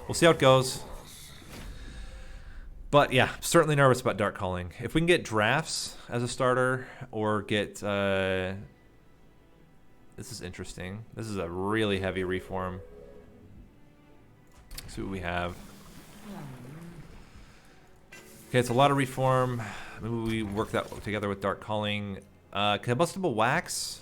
We'll see how it goes. But yeah, certainly nervous about Dark Calling. If we can get drafts as a starter, or get... this is interesting. This is a really heavy reform. Let's see what we have. Okay, it's a lot of reform. Maybe we work that together with Dark Calling. Combustible Wax.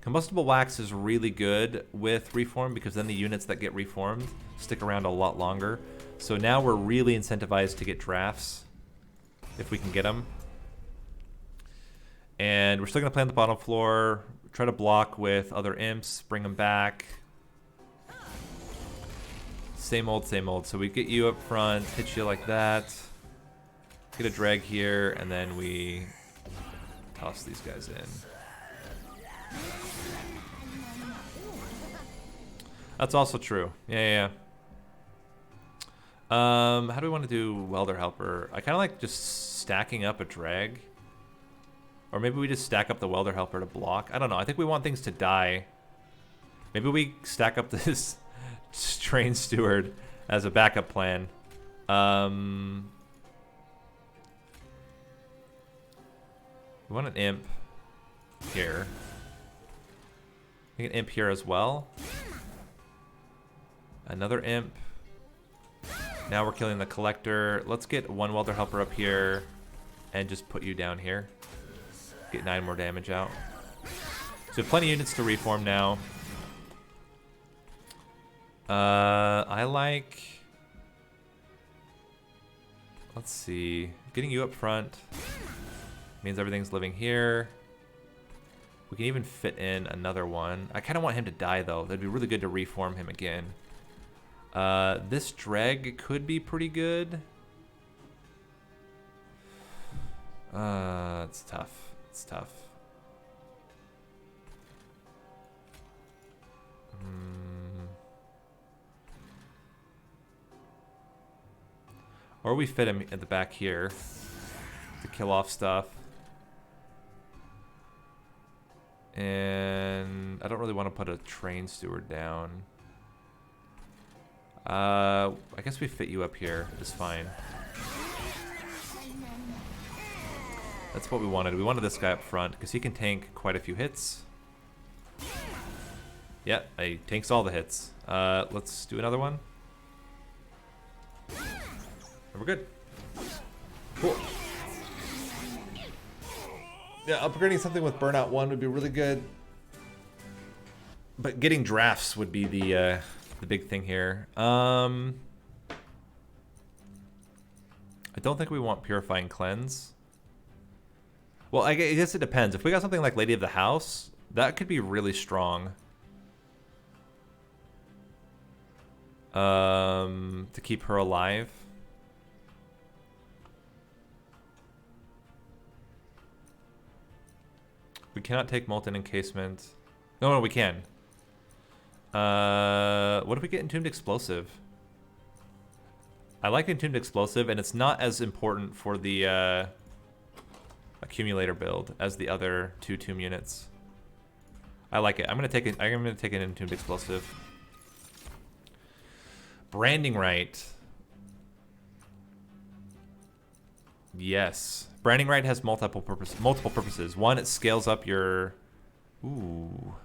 Combustible Wax is really good with reform because then the units that get reformed stick around a lot longer. So now we're really incentivized to get drafts if we can get them. And we're still going to play on the bottom floor, try to block with other imps, bring them back. Same old, same old. So we get you up front, hit you like that, get a drag here, and then we toss these guys in. That's also true. Yeah. How do we want to do Welder Helper? I kind of like just stacking up a drag. Or maybe we just stack up the Welder Helper to block. I don't know. I think we want things to die. Maybe we stack up this Train Steward as a backup plan. We want an imp here. I think an imp here as well. Another imp. Now we're killing the collector. Let's get one Welder Helper up here and just put you down here. Get 9 more damage out. So we have plenty of units to reform now. I like... Let's see. Getting you up front means everything's living here. We can even fit in another one. I kind of want him to die, though. That'd be really good to reform him again. This drag could be pretty good. It's tough. It's tough. Or we fit him at the back here to kill off stuff. And I don't really want to put a Train Steward down. I guess we fit you up here. It's fine. That's what we wanted. We wanted this guy up front because he can tank quite a few hits. Yeah, he tanks all the hits. Let's do another one. And we're good. Cool. Yeah, upgrading something with Burnout 1 would be really good. But getting drafts would be the big thing here. I don't think we want Purifying Cleanse. Well, I guess it depends. If we got something like Lady of the House, that could be really strong. To keep her alive. We cannot take Molten Encasement. No, we can. What if we get Entombed Explosive? I like Entombed Explosive, and it's not as important for the accumulator build as the other 2 tomb units. I like it. I'm gonna take an Entombed Explosive. Branding Right. Yes. Branding Right has multiple purposes. One, it scales up your... Ooh.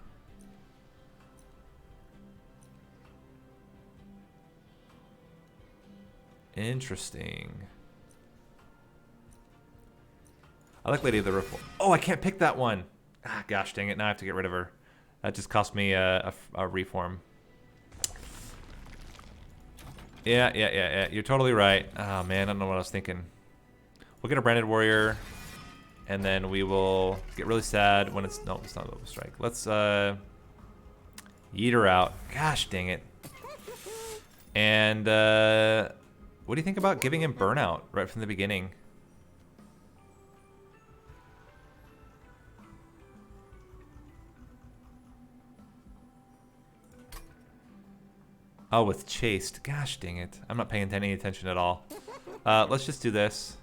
Interesting. I like Lady of the Roof. Oh, I can't pick that one. Ah, gosh dang it. Now I have to get rid of her. That just cost me a reform. Yeah. You're totally right. Oh, man. I don't know what I was thinking. We'll get a Branded Warrior. And then we will get really sad when it's... No, it's not Level Strike. Let's yeet her out. Gosh dang it. And what do you think about giving him Burnout right from the beginning? Oh, with Chased. Gosh dang it. I'm not paying any attention at all. Let's just do this.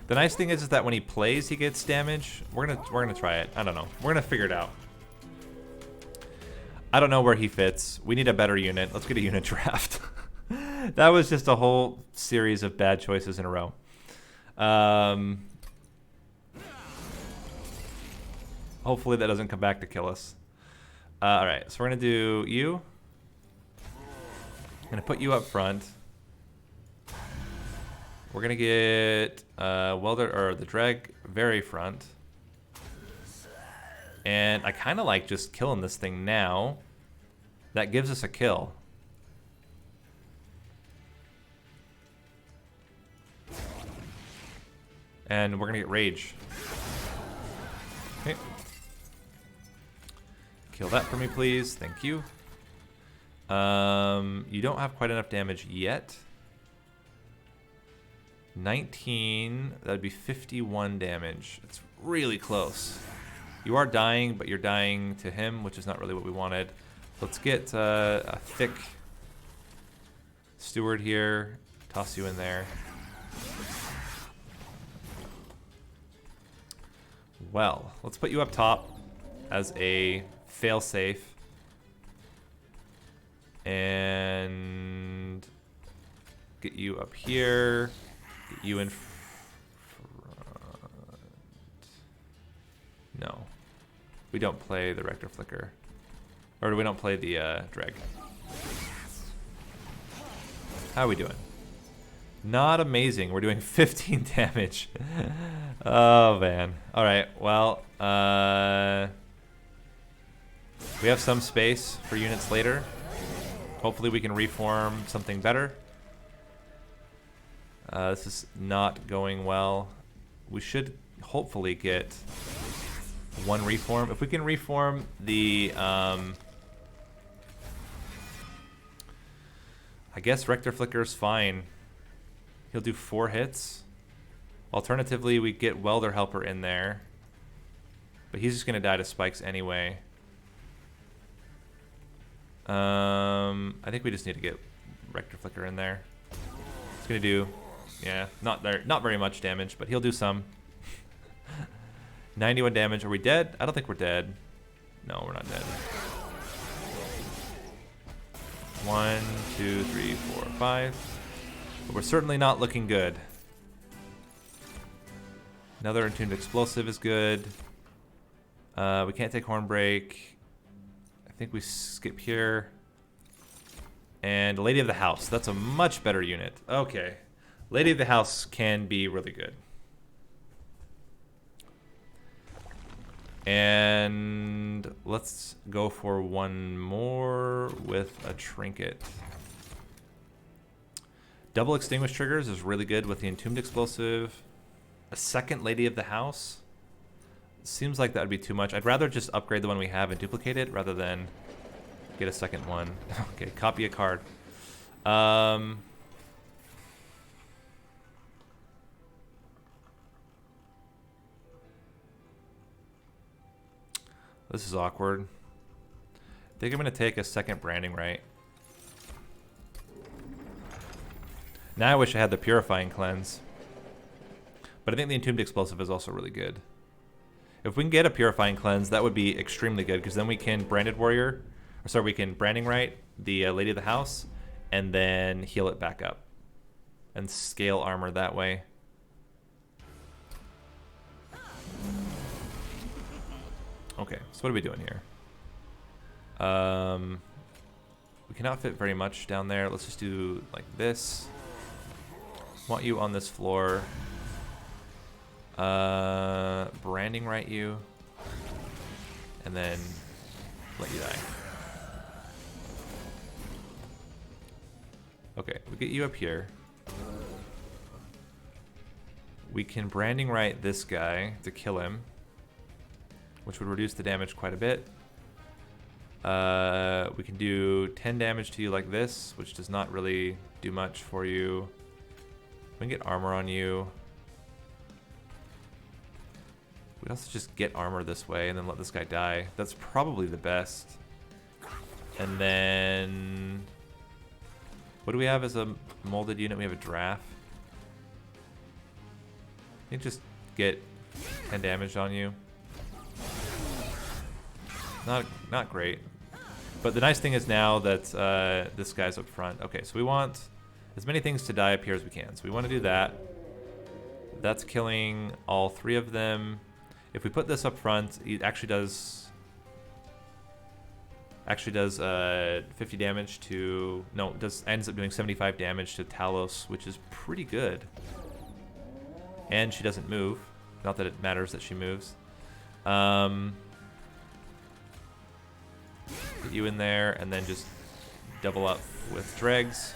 The nice thing is that when he plays, he gets damage. We're gonna try it. I don't know. We're gonna figure it out. I don't know where he fits. We need a better unit. Let's get a unit draft. That was just a whole series of bad choices in a row. Hopefully that doesn't come back to kill us. All right, so we're gonna do you. I'm gonna put you up front. We're gonna get welder or the drag very front. And I kind of like just killing this thing now. That gives us a kill. And we're gonna get rage. Okay. Kill that for me, please. Thank you. You don't have quite enough damage yet. 19. That would be 51 damage. It's really close. You are dying, but you're dying to him, which is not really what we wanted. Let's get a thick steward here. Toss you in there. Well, let's put you up top as a fail-safe. And get you up here. Get you in front. No. We don't play the Rector Flicker. Or we don't play the drag. How are we doing? Not amazing. We're doing 15 damage. Oh, man. All right. Well, we have some space for units later. Hopefully we can reform something better. This is not going well. We should hopefully get one reform. If we can reform the... I guess Rector Flicker's fine. He'll do 4 hits. Alternatively, we get Welder Helper in there. But he's just going to die to spikes anyway. I think we just need to get Rector Flicker in there. It's going to do, yeah, not very much damage, but he'll do some. 91 damage. Are we dead? I don't think we're dead. No, we're not dead. 1, 2, 3, 4, 5. But we're certainly not looking good. Another Entombed Explosive is good. We can't take Hornbreak. I think we skip here. And Lady of the House. That's a much better unit. Okay. Lady of the House can be really good. And let's go for one more with a trinket. Double Extinguish triggers is really good with the Entombed Explosive. A second Lady of the House seems like that would be too much. I'd rather just upgrade the one we have and duplicate it rather than get a second one. Okay, copy a card. This is awkward. I think I'm going to take a second Branding Right. Now I wish I had the Purifying Cleanse. But I think the Entombed Explosive is also really good. If we can get a Purifying Cleanse, that would be extremely good, because then we can Branded Warrior, or sorry, we can Branding Right the Lady of the House, and then heal it back up. And scale armor that way. Okay, so what are we doing here? We cannot fit very much down there. Let's just do like this. Want you on this floor. Branding Right you. And then let you die. Okay, we get you up here. We can Branding Right this guy to kill him, which would reduce the damage quite a bit. We can do 10 damage to you like this, which does not really do much for you. We can get armor on you. We'd also just get armor this way and then let this guy die. That's probably the best. And then... what do we have as a molded unit? We have a draft. I think just get 10 damage on you. Not great. But the nice thing is now that this guy's up front. Okay, so we want as many things to die up here as we can. So we want to do that. That's killing all 3 of them. If we put this up front, it actually does 50 damage to, no, it ends up doing 75 damage to Talos, which is pretty good. And she doesn't move. Not that it matters that she moves. Get you in there, and then just double up with dregs.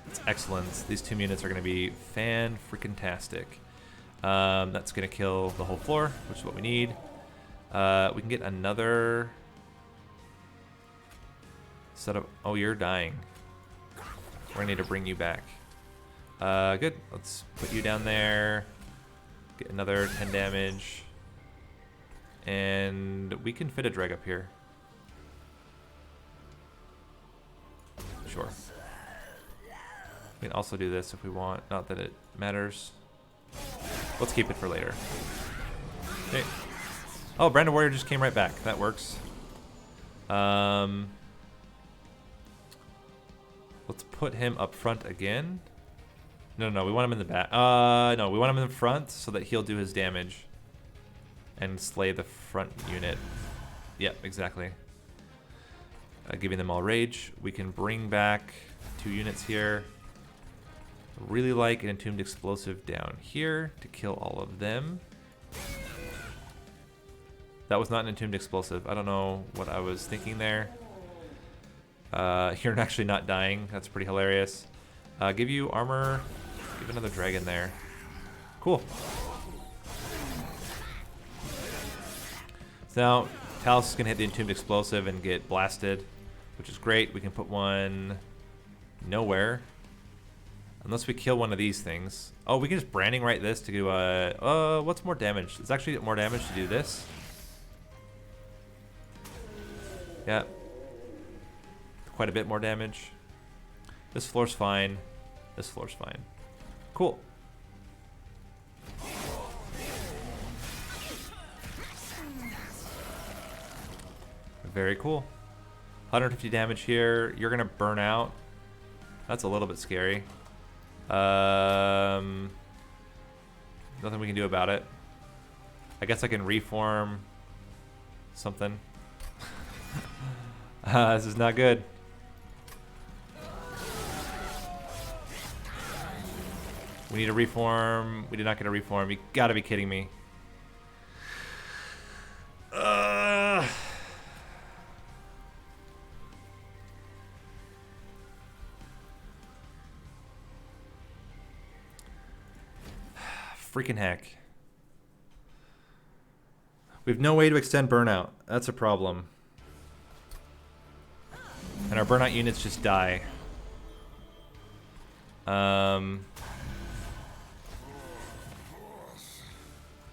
It's excellent. These 2 units are going to be fan-freaking-tastic. That's going to kill the whole floor, which is what we need. We can get another set of... Oh, you're dying. We're going to need to bring you back. Good. Let's put you down there. Get another 10 damage. And we can fit a dreg up here. Sure. We can also do this if we want. Not that it matters. Let's keep it for later. Okay. Oh, Branded Warrior just came right back. That works. Let's put him up front again. No, we want him in the back. No, we want him in the front so that he'll do his damage and slay the front unit. Yep, exactly. Giving them all rage. We can bring back 2 units here. Really like an Entombed Explosive down here to kill all of them. That was not an Entombed Explosive. I don't know what I was thinking there. You're actually not dying. That's pretty hilarious. Give you armor. Give another dragon there. Cool. So now Talos is going to hit the Entombed Explosive and get blasted, which is great. We can put one nowhere. Unless we kill one of these things. Oh, we can just Branding right this to do what's more damage? It's actually more damage to do this. Yeah. Quite a bit more damage. This floor's fine. This floor's fine. Cool. Very cool. 150 damage here. You're gonna burn out. That's a little bit scary. Nothing we can do about it. I guess I can reform something. This is not good. We need a reform. We did not get a reform. You gotta be kidding me. Freaking heck. We have no way to extend burnout. That's a problem. And our burnout units just die. You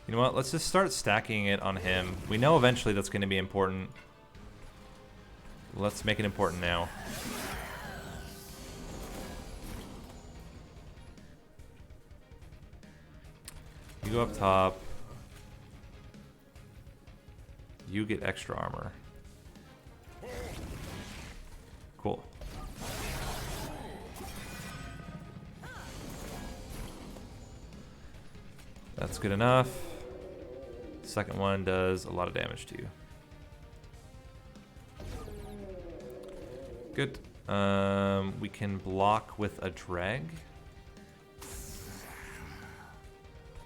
know what? Let's just start stacking it on him. We know eventually that's going to be important. Let's make it important now. You go up top. You get extra armor. Cool. That's good enough. The second one does a lot of damage to you. Good. We can block with a drag.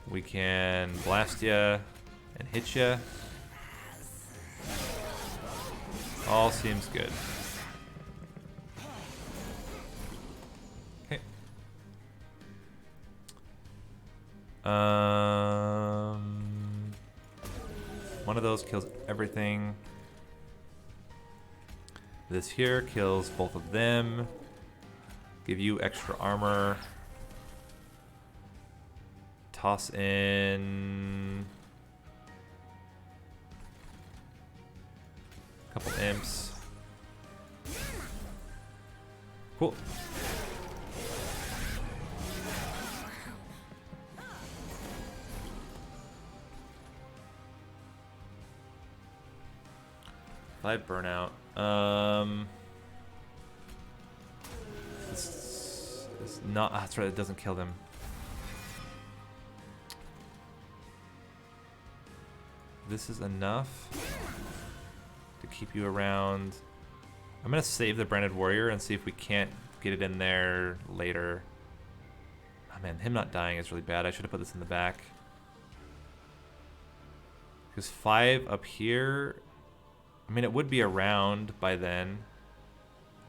We can blast you and hit you. All seems good. Okay. One of those kills everything. This here kills both of them. Give you extra armor. Toss in a couple imps. Cool. 5 burnout. It's not. That's right. It doesn't kill them. This is enough to keep you around. I'm gonna save the branded warrior and see if we can't get it in there later. Oh man, him not dying is really bad. I should have put this in the back. Because 5 up here, I mean, it would be around by then.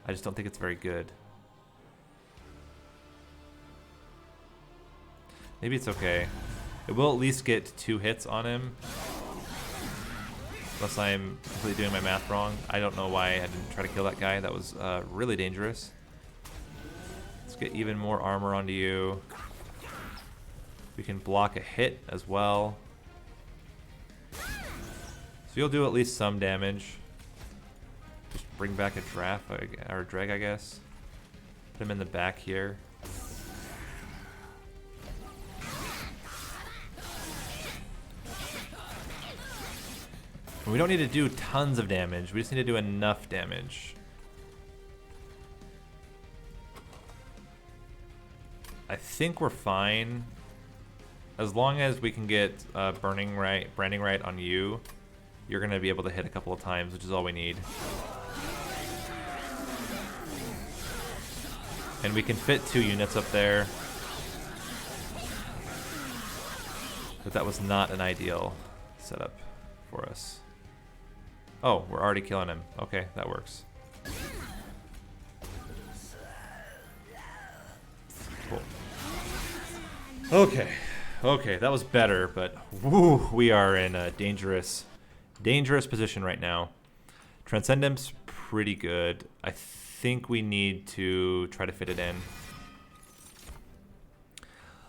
I just don't think it's very good. Maybe it's okay. It will at least get 2 hits on him. Unless I'm completely doing my math wrong. I don't know why I didn't try to kill that guy. That was really dangerous. Let's get even more armor onto you. We can block a hit as well. So you'll do at least some damage. Just bring back a draft or a drag, I guess. Put him in the back here. We don't need to do tons of damage. We just need to do enough damage. I think we're fine. As long as we can get branding right on you, you're going to be able to hit a couple of times, which is all we need. And we can fit 2 units up there. But that was not an ideal setup for us. Oh, we're already killing him. Okay, that works. Cool. Okay. Okay, that was better, but woo, we are in a dangerous position right now. Transcendence, pretty good. I think we need to try to fit it in.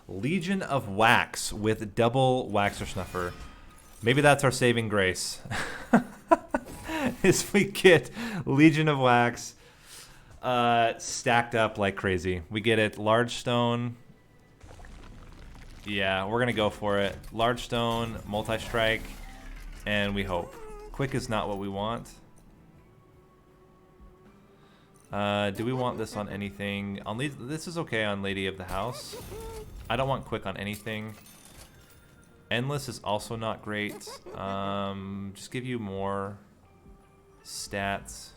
Legion of Wax with double Waxer Snuffer. Maybe that's our saving grace. Is we get Legion of Wax stacked up like crazy. We get it large stone. Yeah, we're gonna go for it. Large stone, multi-strike, and we hope. Quick is not what we want. Do we want this on anything? This is okay on Lady of the House. I don't want quick on anything. Endless is also not great. Just give you more stats.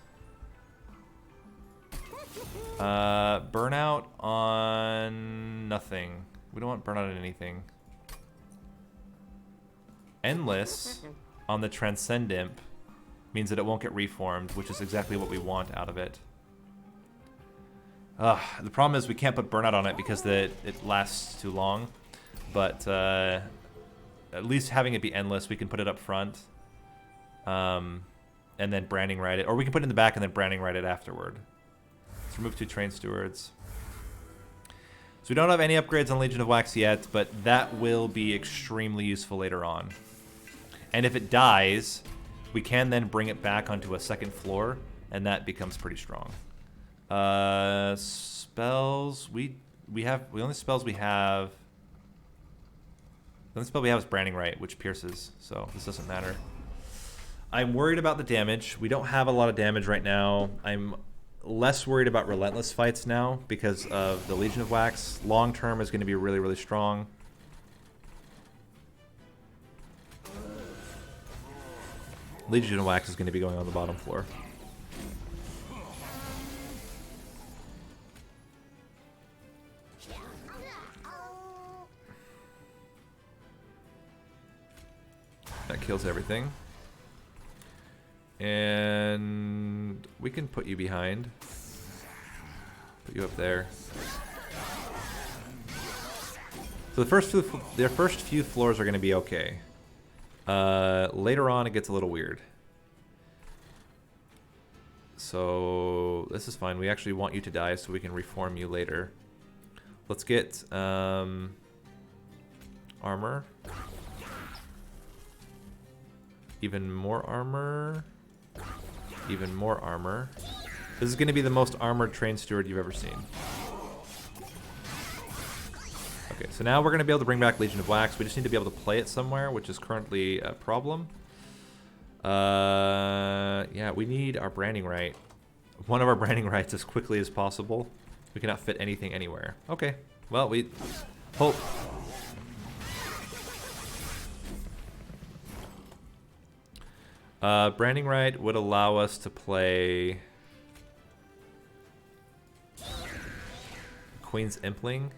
Burnout on nothing. We don't want burnout on anything. Endless on the Transcendent means that it won't get reformed, which is exactly what we want out of it. The problem is we can't put burnout on it because it lasts too long. But at least having it be endless, we can put it up front. And then branding right it. Or we can put it in the back and then branding right it afterward. Let's remove 2 train stewards. So we don't have any upgrades on Legion of Wax yet, but that will be extremely useful later on. And if it dies, we can then bring it back onto a second floor, and that becomes pretty strong. Spells, the only spell we have is Branding Right, which pierces, so this doesn't matter. I'm worried about the damage. We don't have a lot of damage right now. I'm less worried about relentless fights now because of the Legion of Wax. Long term is going to be really, really strong. Legion of Wax is going to be going on the bottom floor. That kills everything. And we can put you behind. Put you up there. So their first few floors are going to be okay. Later on, it gets a little weird. So this is fine. We actually want you to die so we can reform you later. Let's get armor. Even more armor. Even more armor. This is going to be the most armored train steward you've ever seen. Okay, so now we're going to be able to bring back Legion of Wax. We just need to be able to play it somewhere, which is currently a problem. Yeah, we need our branding right. One of our branding rights as quickly as possible. We cannot fit anything anywhere. Okay. Well, we hope. Branding right would allow us to play Queen's Impling.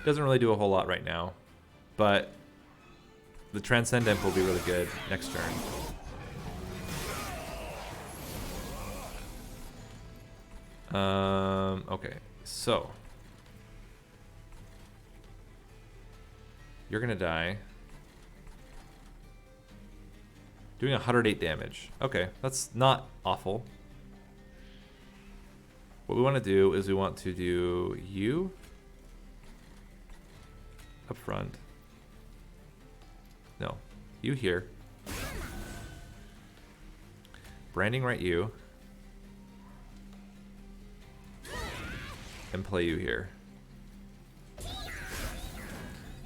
Doesn't really do a whole lot right now, but the Transcendent will be really good next turn. Okay, so you're gonna die. Doing 108 damage. Okay, that's not awful. What we want to do is we want to do you up front. No, you here. Branding right you. And play you here.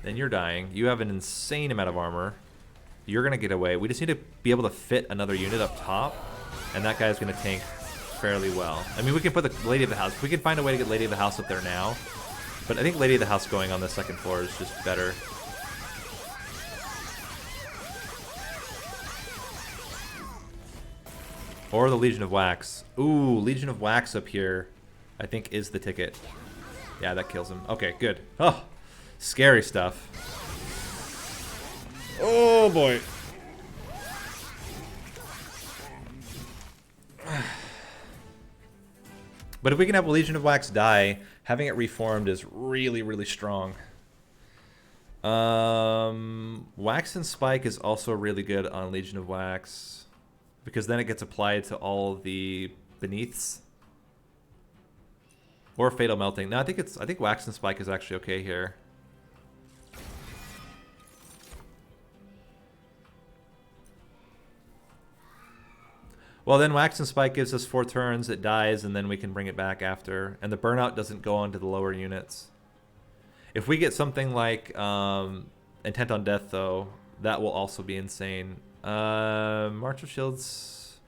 Then you're dying. You have an insane amount of armor. You're going to get away. We just need to be able to fit another unit up top. And that guy's going to tank fairly well. I mean, we can put the Lady of the House. We can find a way to get Lady of the House up there now. But I think Lady of the House going on the second floor is just better. Or the Legion of Wax. Ooh, Legion of Wax up here, I think, is the ticket. Yeah, that kills him. Okay, good. Oh, scary stuff. Oh, boy. But if we can have Legion of Wax die, having it reformed is really, really strong. Wax and Spike is also really good on Legion of Wax, because then it gets applied to all the beneaths. Or Fatal Melting. No, I think Wax and Spike is actually okay here. Well, then Wax and Spike gives us 4 turns, it dies, and then we can bring it back after. And the burnout doesn't go onto the lower units. If we get something like Intent on Death, though, that will also be insane. March of Shields.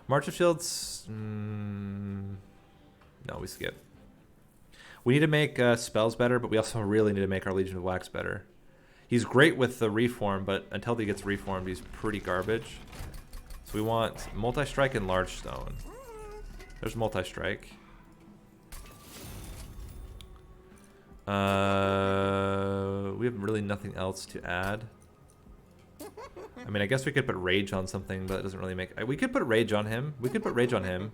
March of Shields. No, we skip. We need to make spells better, but we also really need to make our Legion of Wax better. He's great with the reform, but until he gets reformed, he's pretty garbage. So we want multi-strike and large stone. There's multi-strike. We have really nothing else to add. I mean, I guess we could put rage on something, but it doesn't really make... We could put rage on him. We could put rage on him.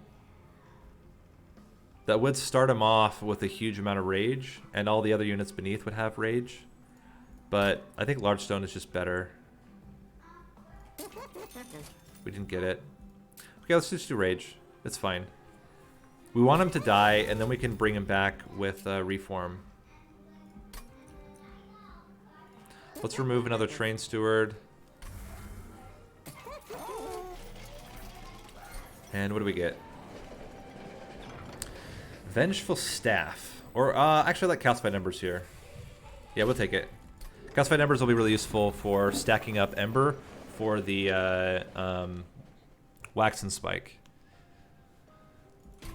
That would start him off with a huge amount of rage, and all the other units beneath would have rage. But I think large stone is just better. We didn't get it. Okay, let's just do rage. It's fine. We want him to die, and then we can bring him back with reform. Let's remove another train steward. And what do we get? Vengeful Staff. Or, actually, I like calcified embers here. Yeah, we'll take it. Calcified embers will be really useful for stacking up Ember for the Wax and Spike,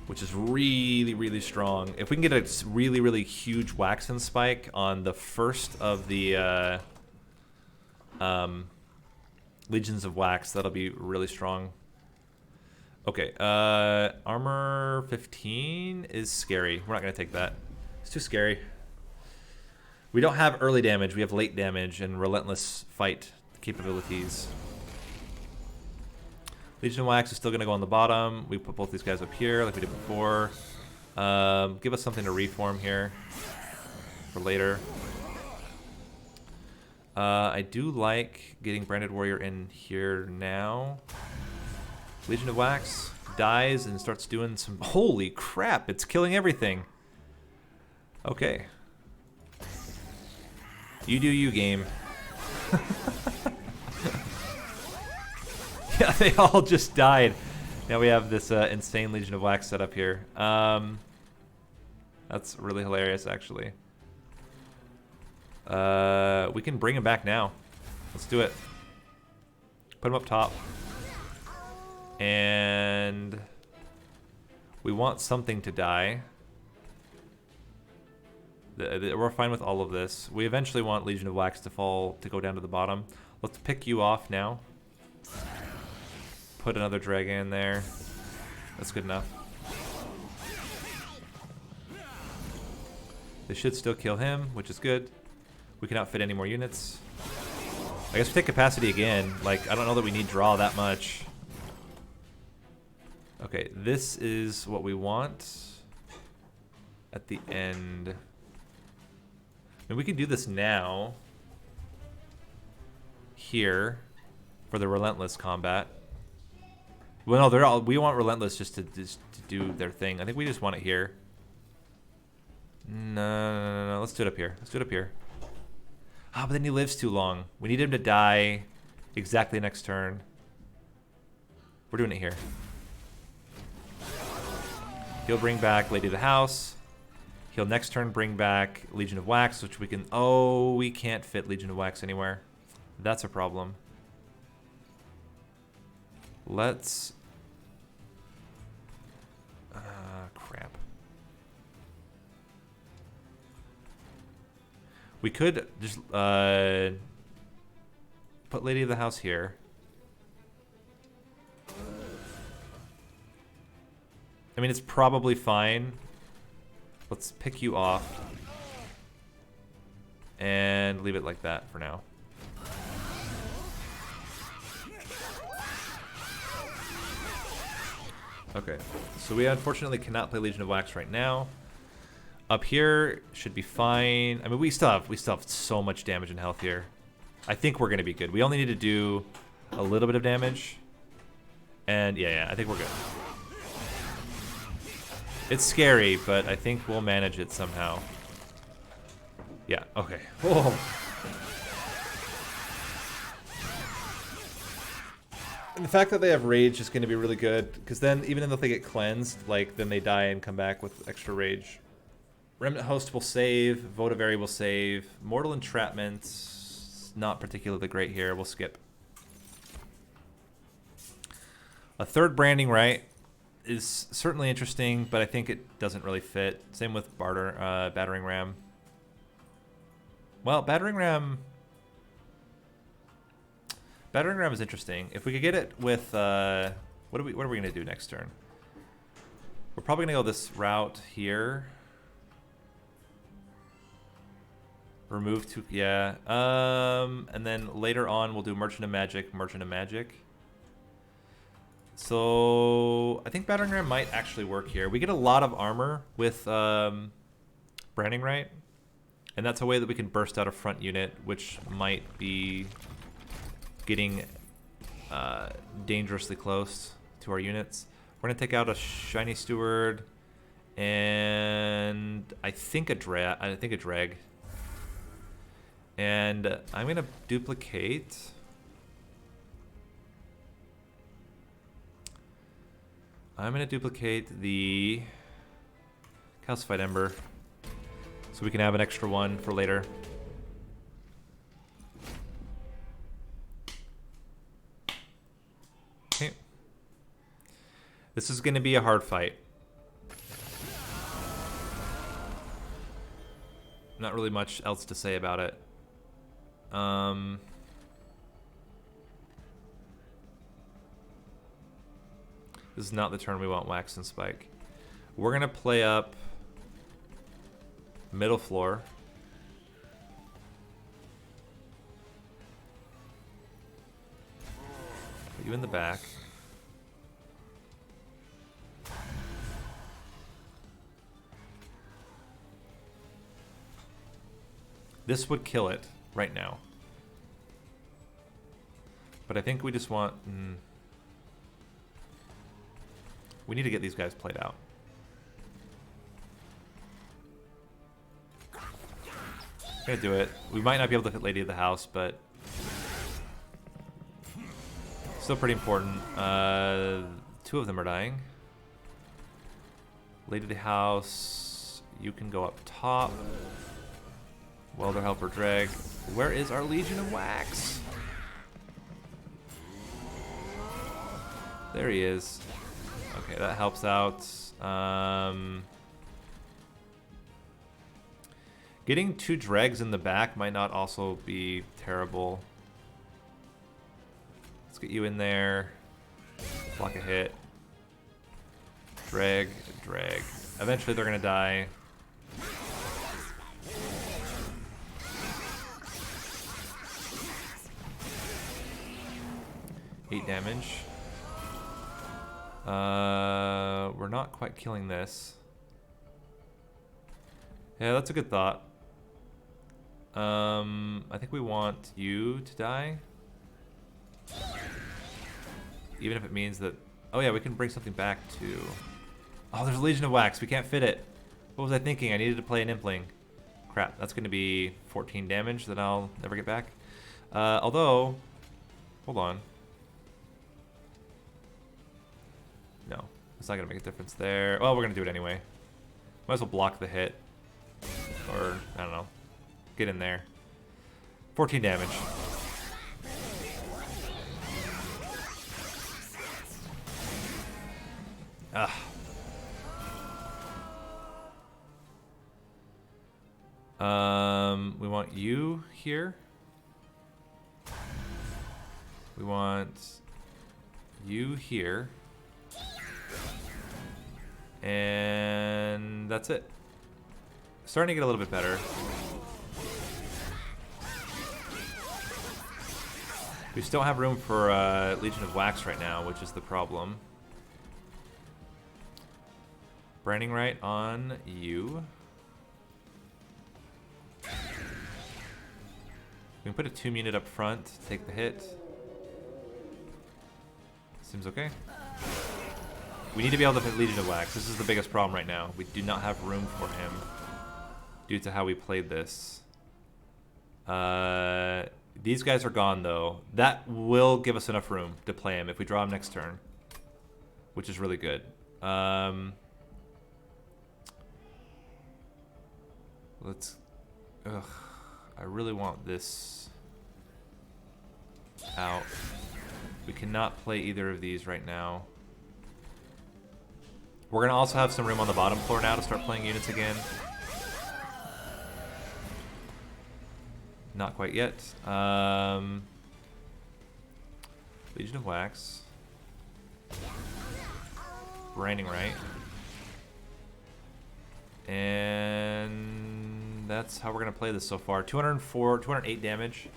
which is really, really strong. If we can get a really, really huge Wax and Spike on the first of the Legions of Wax, that'll be really strong. Okay, armor 15 is scary. We're not going to take that. It's too scary. We don't have early damage. We have late damage and relentless fight capabilities. Legion of Wax is still going to go on the bottom. We put both these guys up here like we did before. Give us something to reform here for later. I do like getting Branded Warrior in here now. Legion of Wax dies and starts doing some... Holy crap, it's killing everything. Okay. You do you, game. Yeah, they all just died. Now we have this insane Legion of Wax set up here. That's really hilarious, actually. We can bring him back now. Let's do it. Put him up top. And we want something to die. We're fine with all of this. We eventually want Legion of Wax to go down to the bottom. Let's pick you off now. Put another dragon in there. That's good enough. They should still kill him, which is good. We can outfit any more units. I guess we take capacity again. Like, I don't know that we need draw that much. Okay, this is what we want at the end. And we can do this now. Here. For the Relentless combat. Well, no, we want Relentless just to do their thing. I think we just want it here. No. Let's do it up here. Let's do it up here. Ah, but then he lives too long. We need him to die exactly next turn. We're doing it here. He'll bring back Lady of the House. He'll next turn bring back Legion of Wax, which we can... Oh, we can't fit Legion of Wax anywhere. That's a problem. Let's... crap. We could just put Lady of the House here. I mean, it's probably fine. Let's pick you off. And leave it like that for now. Okay, so we unfortunately cannot play Legion of Wax right now. Up here should be fine. I mean, we still have so much damage and health here. I think we're gonna be good. We only need to do a little bit of damage. And yeah, I think we're good. It's scary, but I think we'll manage it somehow. Yeah, okay. Whoa. And the fact that they have Rage is going to be really good, because then even if they get cleansed, like, then they die and come back with extra Rage. Remnant Host will save, Votivary will save, Mortal Entrapment, not particularly great here, we'll skip. A third Branding Right is certainly interesting, but I think it doesn't really fit. Same with Battering Ram. Well, Battering Ram is interesting. If we could get it with what are we gonna do next turn? We're probably gonna go this route here. Remove two, yeah. And then later on we'll do Merchant of Magic. So I think Battering Ram might actually work here. We get a lot of armor with Branding Right, and that's a way that we can burst out a front unit, which might be getting dangerously close to our units. We're gonna take out a Shiny Steward and I think a drag. And I'm gonna duplicate. The Calcified Ember so we can have an extra one for later. Okay. This is going to be a hard fight. Not really much else to say about it. This is not the turn we want Wax and Spike. We're going to play up middle floor. Put you in the back. This would kill it right now. But I think we just want... we need to get these guys played out. I'm gonna do it. We might not be able to hit Lady of the House, but still pretty important. Two of them are dying. Lady of the House, you can go up top. Welder, Helper, Drag. Where is our Legion of Wax? There he is. Okay, that helps out. Getting 2 Dregs in the back might not also be terrible. Let's get you in there. Block a hit. Drag, drag. Eventually they're gonna die. Eight damage. We're not quite killing this. Yeah, that's a good thought. I think we want you to die. Even if it means that... Oh yeah, we can bring something back to... Oh, there's a Legion of Wax. We can't fit it. What was I thinking? I needed to play an Impling. Crap, that's going to be 14 damage that I'll never get back. Although... Hold on. No, it's not going to make a difference there. Well, we're going to do it anyway. Might as well block the hit. Or, I don't know. Get in there. 14 damage. Ugh. We want you here. We want you here. And that's it. Starting to get a little bit better. We still have room for Legion of Wax right now, which is the problem. Branding right on you. We can put a tomb unit up front to take the hit. Seems okay. We need to be able to hit Legion of Wax. This is the biggest problem right now. We do not have room for him due to how we played this. These guys are gone though. That will give us enough room to play him if we draw him next turn, which is really good. Let's... Ugh. I really want this out. We cannot play either of these right now. We're going to also have some room on the bottom floor now to start playing units again. Not quite yet. Legion of Wax. Branding right. And that's how we're going to play this so far. 208 damage.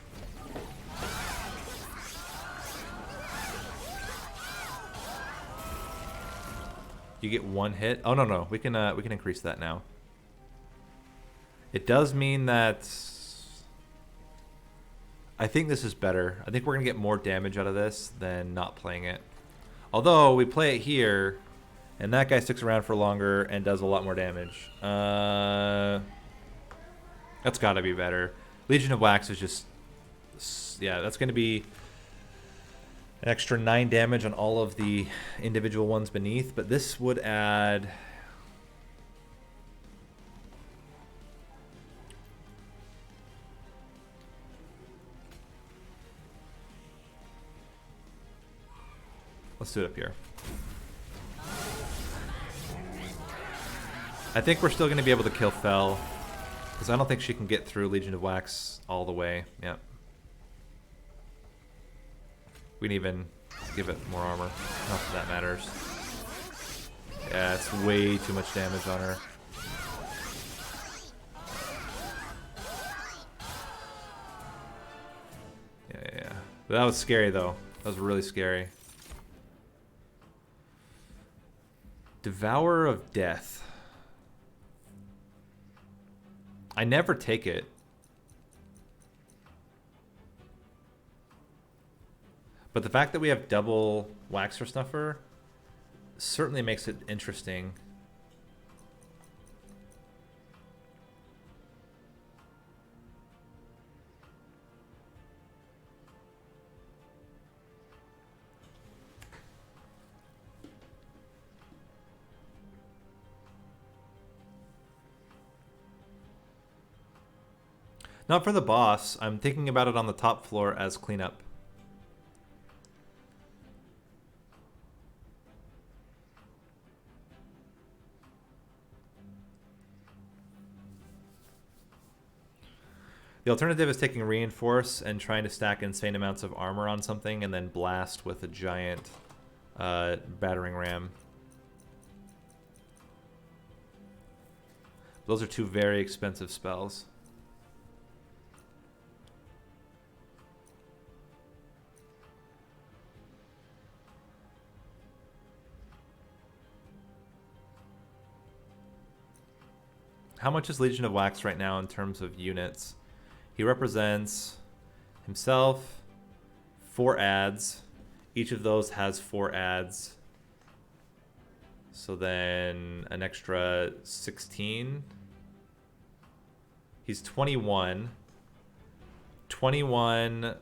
You get 1 hit. Oh no, we can increase that now. It does mean that I think this is better. I think we're gonna get more damage out of this than not playing it. Although we play it here, and that guy sticks around for longer and does a lot more damage. That's got to be better. Legion of Wax is just, yeah, that's gonna be an extra 9 damage on all of the individual ones beneath, but this would add... Let's do it up here. I think we're still going to be able to kill Fel, because I don't think she can get through Legion of Wax all the way. Yep. We can even give it more armor. Not that that matters. Yeah, it's way too much damage on her. Yeah. But that was scary, though. That was really scary. Devourer of Death. I never take it. But the fact that we have double Waxer Snuffer certainly makes it interesting. Not for the boss. I'm thinking about it on the top floor as cleanup. The alternative is taking reinforce and trying to stack insane amounts of armor on something and then blast with a giant battering ram. Those are two very expensive spells. How much is Legion of Wax right now in terms of units? He represents himself, 4 ads. Each of those has 4 ads. So then an extra 16. He's 21. 21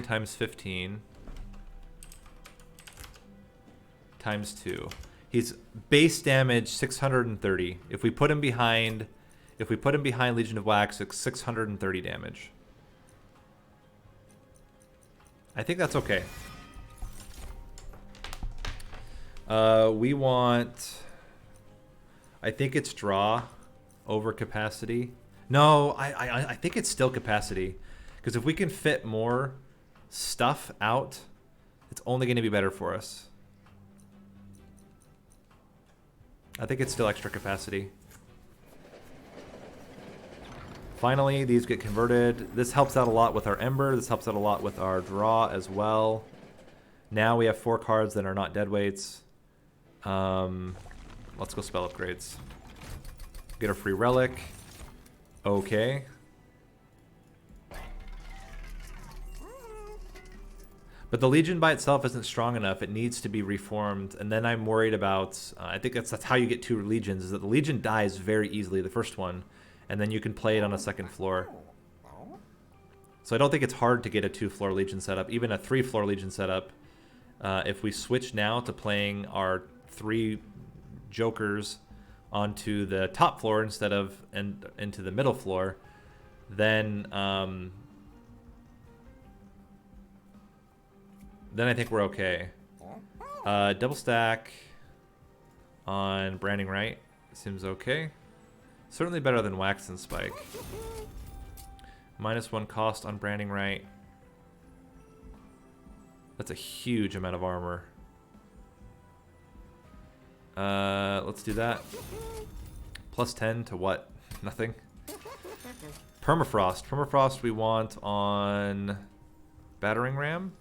times 15 times 2. He's base damage 630. If we put him behind Legion of Wax, it's 630 damage. I think that's okay. We want, I think it's draw over capacity. No, I think it's still capacity, because if we can fit more stuff out, it's only going to be better for us. I think it's still extra capacity. Finally, these get converted. This helps out a lot with our Ember. This helps out a lot with our draw as well. Now we have 4 cards that are not deadweights. Let's go spell upgrades. Get a free relic. Okay. But the Legion by itself isn't strong enough. It needs to be reformed. And then I'm worried about... I think that's how you get 2 Legions, is that the Legion dies very easily, the first one. And then you can play it on a second floor. So I don't think it's hard to get a 2-floor Legion setup, even a 3-floor Legion setup. If we switch now to playing our 3 Jokers onto the top floor instead of into the middle floor, then I think we're okay. Double stack on Branding Right seems okay. Certainly better than Wax and Spike. -1 cost on Branding Right. That's a huge amount of armor. Let's do that. +10 to what? Nothing. Permafrost. Permafrost we want on Battering Ram?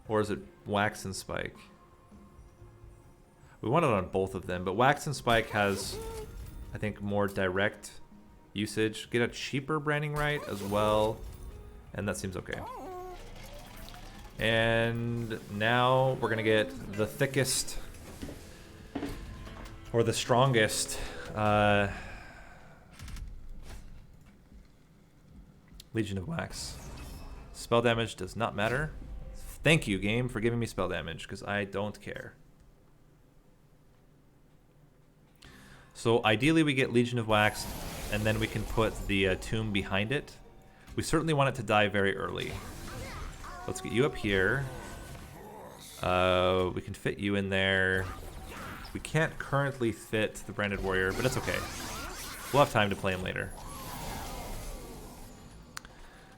Or is it Wax and Spike? We want it on both of them, but Wax and Spike has, I think, more direct usage. Get a cheaper Branding Right as well, and that seems okay. And now we're gonna get the thickest or the strongest Legion of Wax. Spell damage does not matter. Thank you, game, for giving me spell damage, because I don't care. So ideally we get Legion of Wax, and then we can put the tomb behind it. We certainly want it to die very early. Let's get you up here. We can fit you in there. We can't currently fit the Branded Warrior, but it's okay. We'll have time to play him later.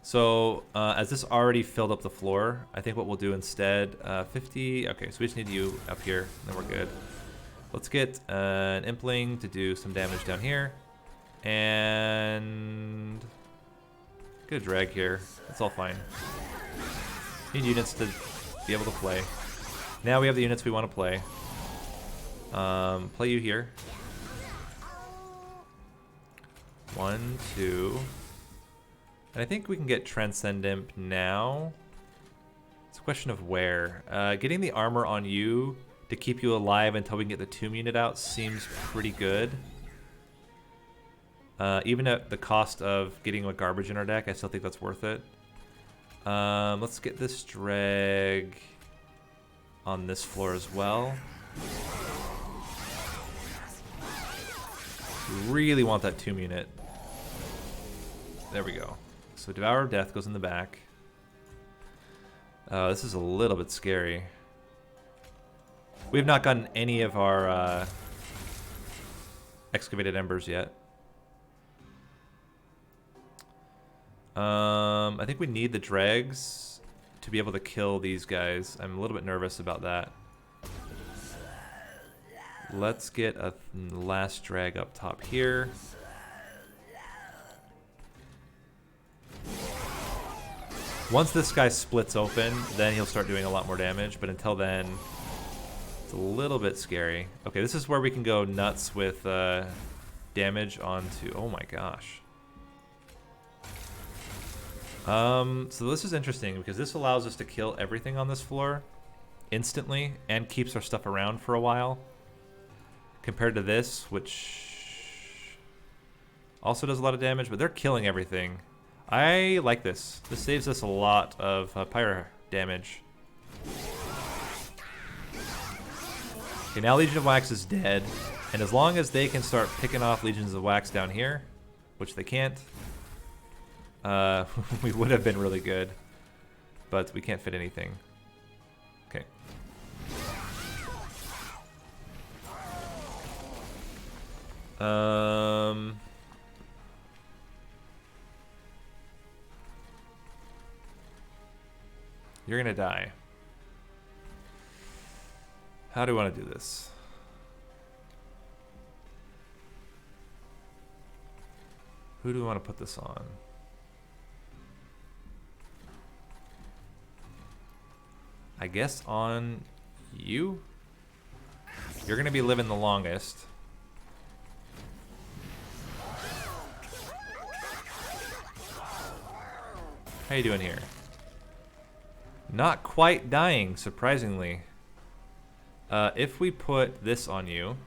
So, as this already filled up the floor, I think what we'll do instead, 50, okay, so we just need you up here, then we're good. Let's get an Impling to do some damage down here, and get a drag here, that's all fine. Need units to be able to play. Now we have the units we want to play. Play you here. 1, 2... And I think we can get Transcendent now. It's a question of where. Getting the armor on you to keep you alive until we can get the tomb unit out seems pretty good. Even at the cost of getting a garbage in our deck, I still think that's worth it. Let's get this drag on this floor as well. We really want that tomb unit. There we go. So Devour of Death goes in the back. This is a little bit scary. We have not gotten any of our excavated embers yet. I think we need the dregs to be able to kill these guys. I'm a little bit nervous about that. Let's get a last drag up top here. Once this guy splits open, then he'll start doing a lot more damage, but until then, it's a little bit scary. Okay, this is where we can go nuts with damage onto... Oh my gosh. So this is interesting because this allows us to kill everything on this floor instantly and keeps our stuff around for a while. Compared to this, which also does a lot of damage, but they're killing everything. I like this. This saves us a lot of pyre damage. Okay, now Legion of Wax is dead, and as long as they can start picking off Legions of Wax down here, which they can't, we would have been really good, but we can't fit anything. Okay. You're gonna die. How do we want to do this? Who do we want to put this on? I guess on you? You're gonna be living the longest. How you doing here? Not quite dying, surprisingly. If we put this on you,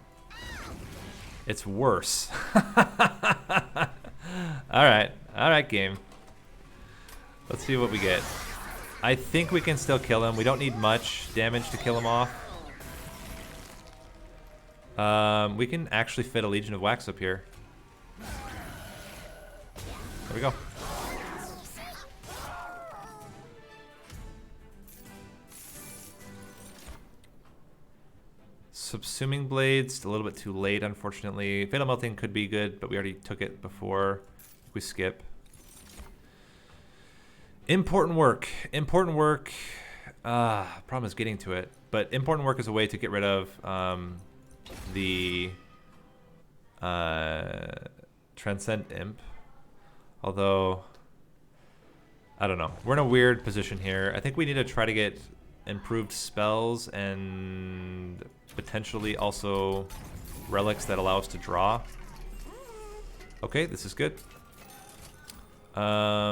it's worse. Alright, game. Let's see what we get. I think we can still kill him. We don't need much damage to kill him off. We can actually fit a Legion of Wax up here. There we go. Subsuming Blades, a little bit too late, unfortunately. Fatal Melting could be good, but we already took it before. We skip. Important work. Important work. Problem is getting to it. But important work is a way to get rid of the Transcend Imp. Although, I don't know. We're in a weird position here. I think we need to try to get improved spells and potentially also relics that allow us to draw. Okay, this is good.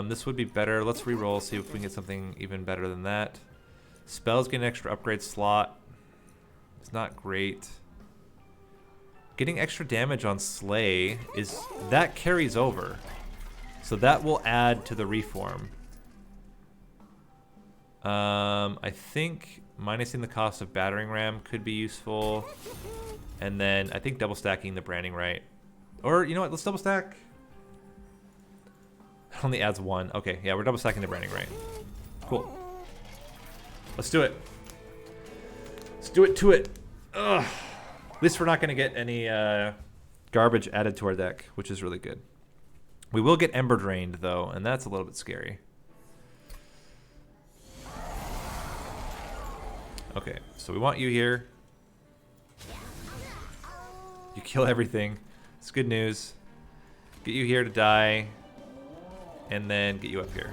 This would be better. Let's re-roll, see if we can get something even better than that. Spells get an extra upgrade slot. It's not great. Getting extra damage on Slay is... that carries over. So that will add to the reform. I think minusing the cost of Battering Ram could be useful. And then I think double stacking the Branding Right. Or, you know what, let's double stack. It only adds one. Okay, yeah, we're double stacking the Branding Right. Cool. Let's do it. Let's do it to it. Ugh. At least we're not going to get any garbage added to our deck, which is really good. We will get Ember Drained, though, and that's a little bit scary. Okay, so we want you here. You kill everything. It's good news. Get you here to die, and then get you up here.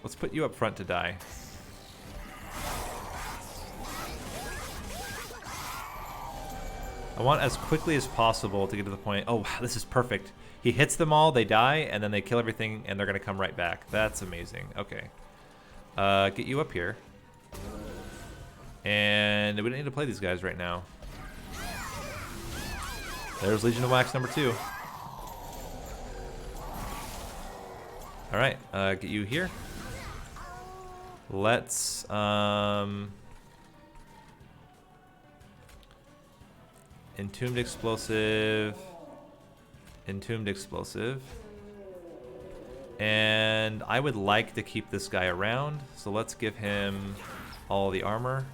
Let's put you up front to die. I want as quickly as possible to get to the point. Oh, wow, this is perfect. He hits them all, they die, and then they kill everything, and they're going to come right back. That's amazing. Okay. Get you up here. And we don't need to play these guys right now. There's Legion of Wax number 2. Alright, get you here. Let's entombed explosive, and I would like to keep this guy around, so let's give him all the armor.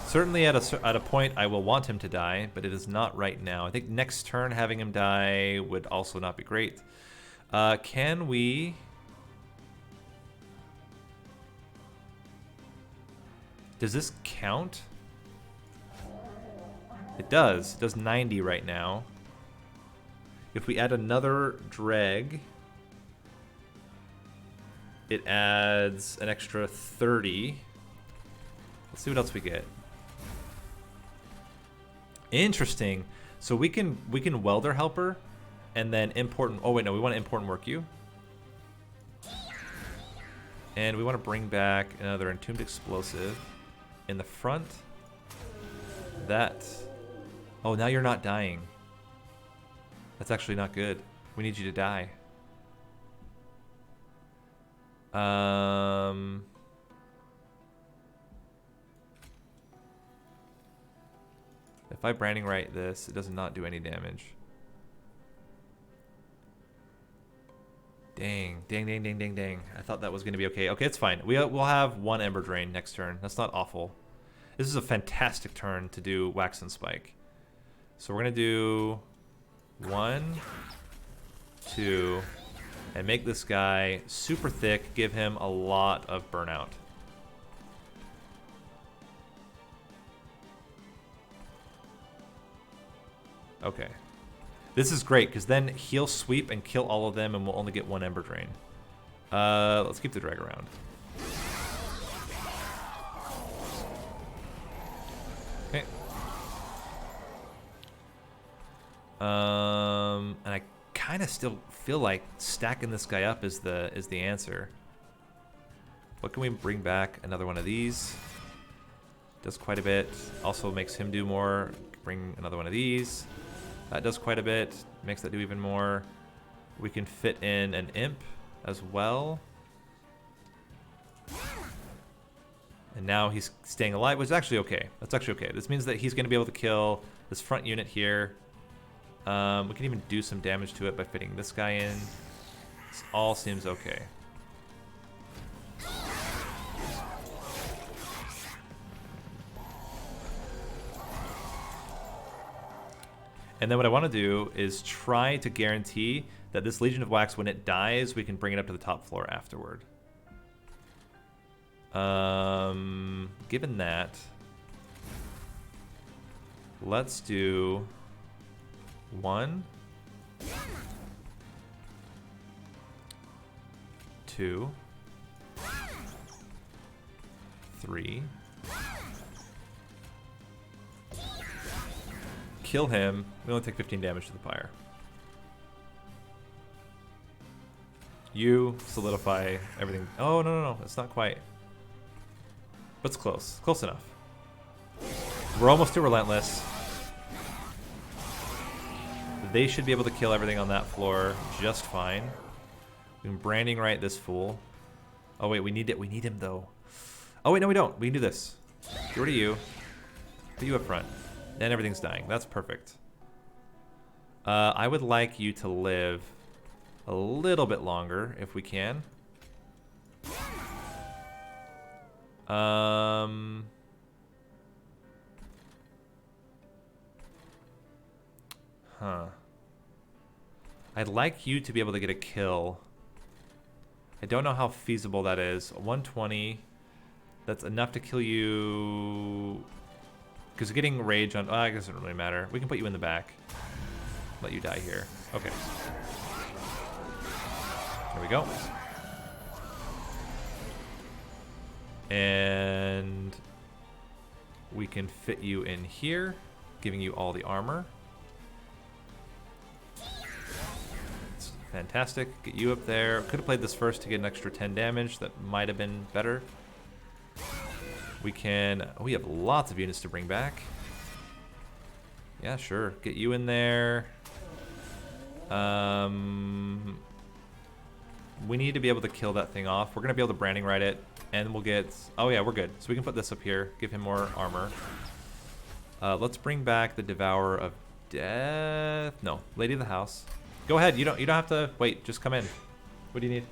Certainly at a point I will want him to die, but it is not right now. I think next turn having him die would also not be great. Can we... Does this count? It does. It does 90 right now. If we add another drag, it adds an extra 30. Let's see what else we get. Interesting. So we can welder helper and then import. Oh wait, no, we want to import and work you. And we want to bring back another entombed explosive in the front. That. Oh, now you're not dying. That's actually not good. We need you to die. If I branding right this, it does not do any damage. Dang. I thought that was going to be okay. Okay, it's fine. We'll have one Ember Drain next turn. That's not awful. This is a fantastic turn to do Wax and Spike. So we're going to do 1, 2, and make this guy super thick. Give him a lot of burnout. Okay. This is great, because then he'll sweep and kill all of them, and we'll only get one Ember Drain. Let's keep the drag around. Okay. And I kind of still feel like stacking this guy up is the answer. What can we bring back? Another one of these. Does quite a bit. Also makes him do more. Bring another one of these. That does quite a bit. Makes that do even more. We can fit in an imp as well. And now he's staying alive, which is actually okay. That's actually okay. This means that he's going to be able to kill this front unit here. We can even do some damage to it by fitting this guy in. This all seems okay. And then what I want to do is try to guarantee that this Legion of Wax, when it dies, we can bring it up to the top floor afterward. Given that, let's do 1, 2, 3. Kill him. We only take 15 damage to the pyre. You solidify everything. Oh, no. It's not quite. But it's close. Close enough. We're almost to Relentless. They should be able to kill everything on that floor just fine. We can branding right this fool. Oh, wait. We need it. We need him, though. Oh, wait. No, we don't. We can do this. Get rid of you. Put you up front. And everything's dying. That's perfect. I would like you to live a little bit longer, if we can. Huh. I'd like you to be able to get a kill. I don't know how feasible that is. 120. That's enough to kill you... Because getting rage on... I guess it doesn't really matter. We can put you in the back. Let you die here. Okay. There we go. And we can fit you in here, giving you all the armor. It's fantastic. Get you up there. Could have played this first to get an extra 10 damage. That might have been better. We can... We have lots of units to bring back. Yeah, sure. Get you in there. We need to be able to kill that thing off. We're going to be able to branding right it. And we'll get... Oh, yeah, we're good. So we can put this up here. Give him more armor. Let's bring back the Devourer of Death. No, Lady of the House. Go ahead. You don't have to... Wait, just come in. What do you need?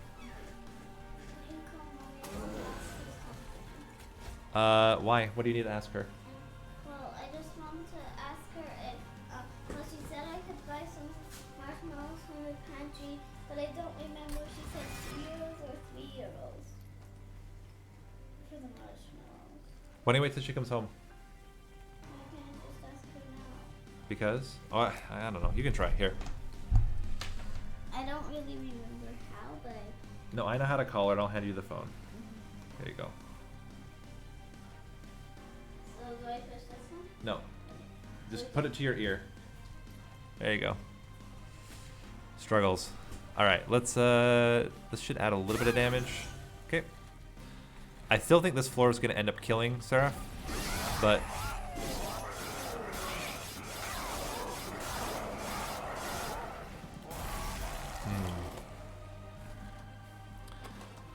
Why? What do you need to ask her? Well, I just wanted to ask her if, well, she said I could buy some marshmallows from the pantry, but I don't remember if she said 2 euros or 3 euros for the marshmallows. Why don't you wait till she comes home? Why can't I just ask her now? Because? Oh, I don't know. You can try. Here. I don't really remember how, but No, I know how to call her, and I'll hand you the phone. There you go. So do I push this one? No. Just put it to your ear. There you go. Struggles. Alright, let's this should add a little bit of damage. Okay. I still think this floor is gonna end up killing Seraph, but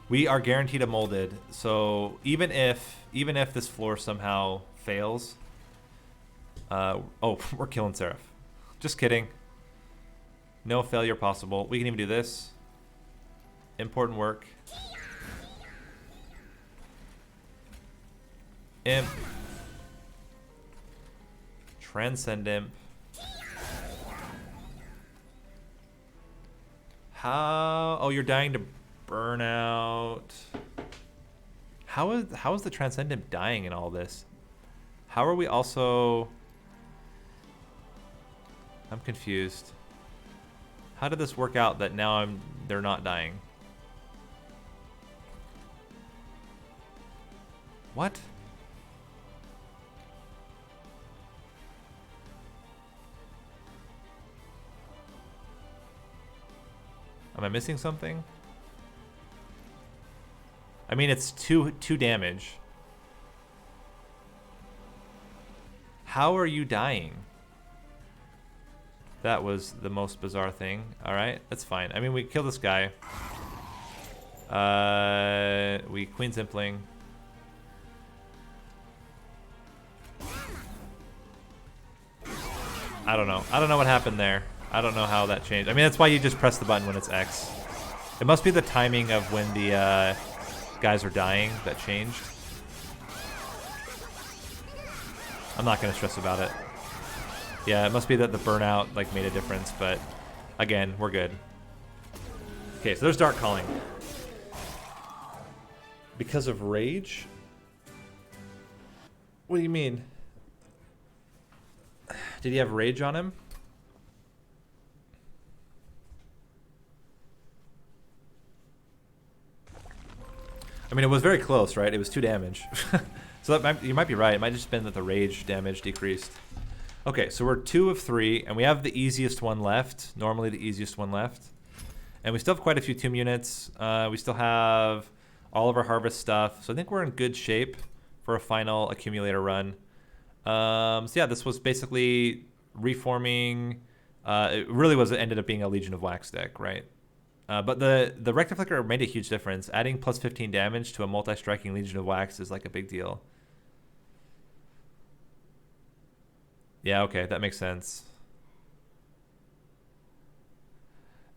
we are guaranteed a molded, so even if this floor somehow fails, oh, we're killing Seraph. Just kidding. No failure possible. We can even do this. Important work. Imp. Transcend Imp. How? Oh, you're dying to burnout. How is the Transcend Imp dying in all this? How are we also... I'm confused. How did this work out that now they're not dying? What? Am I missing something? I mean, it's two damage. How are you dying? That was the most bizarre thing. All right, that's fine. I mean, we kill this guy. We Queen Zimpling. I don't know. I don't know what happened there. I don't know how that changed. I mean, that's why you just press the button when it's X. It must be the timing of when the guys are dying that changed. I'm not gonna stress about it. Yeah, it must be that the burnout like made a difference, but again, we're good. Okay, so there's Dark Calling. Because of rage? What do you mean? Did he have rage on him? I mean, it was very close, right? It was 2 damage. So you might be right. It might just been that the rage damage decreased. Okay, so we're 2 of 3, and we have the easiest one left. Normally the easiest one left. And we still have quite a few tomb units. We still have all of our harvest stuff. So I think we're in good shape for a final accumulator run. So yeah, this was basically reforming. It really was, it ended up being a Legion of Wax deck, right? But the Rector Flicker made a huge difference. Adding plus 15 damage to a multi-striking Legion of Wax is like a big deal. Yeah, okay, that makes sense.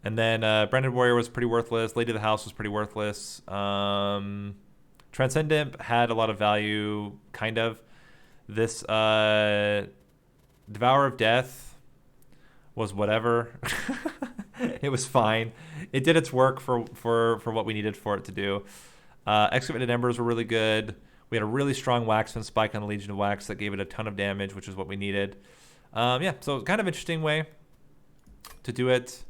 And then Branded Warrior was pretty worthless. Lady of the House was pretty worthless. Transcendent had a lot of value, kind of. This Devourer of Death was whatever. It was fine. It did its work for what we needed for it to do. Excavated Embers were really good. We had a really strong Waxman spike on the Legion of Wax that gave it a ton of damage, which is what we needed. Yeah, so kind of interesting way to do it.